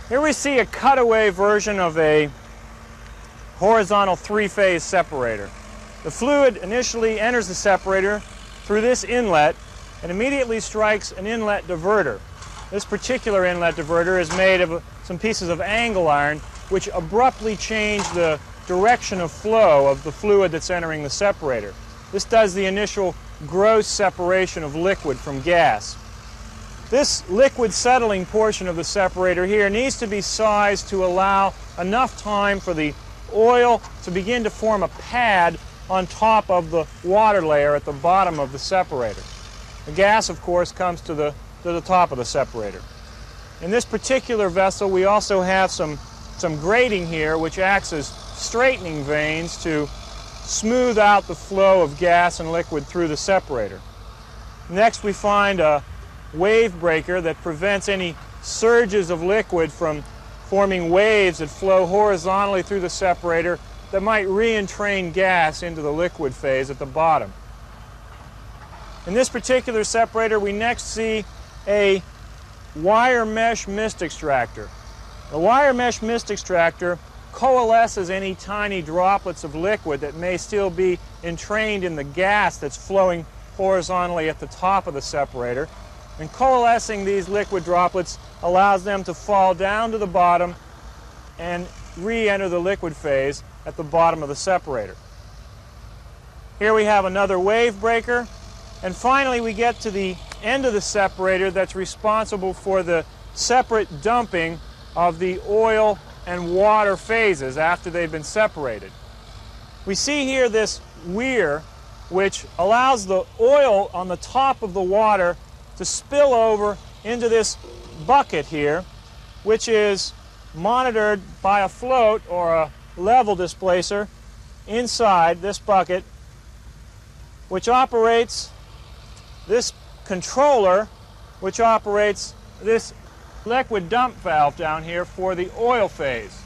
Here we see a cutaway version of a horizontal three-phase separator. The fluid initially enters the separator through this inlet and immediately strikes an inlet diverter. This particular inlet diverter is made of some pieces of angle iron which abruptly change the direction of flow of the fluid that's entering the separator. This does the initial gross separation of liquid from gas. This liquid settling portion of the separator here needs to be sized to allow enough time for the oil to begin to form a pad on top of the water layer at the bottom of the separator. The gas, of course, comes to the top of the separator. In this particular vessel, we also have some grating here which acts as straightening vanes to smooth out the flow of gas and liquid through the separator. Next, we find a wave breaker that prevents any surges of liquid from forming waves that flow horizontally through the separator that might re-entrain gas into the liquid phase at the bottom. In this particular separator, we next see a wire mesh mist extractor. The wire mesh mist extractor coalesces any tiny droplets of liquid that may still be entrained in the gas that's flowing horizontally at the top of the separator. And coalescing these liquid droplets allows them to fall down to the bottom and re-enter the liquid phase at the bottom of the separator. Here we have another wave breaker. And finally, we get to the end of the separator that's responsible for the separate dumping of the oil and water phases after they've been separated. We see here this weir which allows the oil on the top of the water to spill over into this bucket here, which is monitored by a float or a level displacer inside this bucket, which operates this controller, which operates this liquid dump valve down here for the oil phase.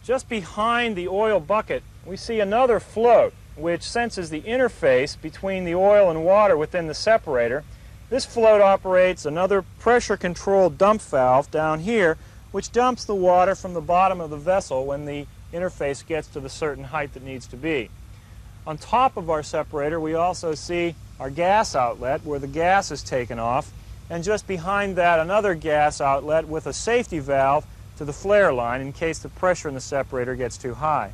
Just behind the oil bucket, we see another float which senses the interface between the oil and water within the separator. This float operates another pressure-controlled dump valve down here, which dumps the water from the bottom of the vessel when the interface gets to the certain height that needs to be. On top of our separator, we also see our gas outlet where the gas is taken off, and just behind that another gas outlet with a safety valve to the flare line in case the pressure in the separator gets too high.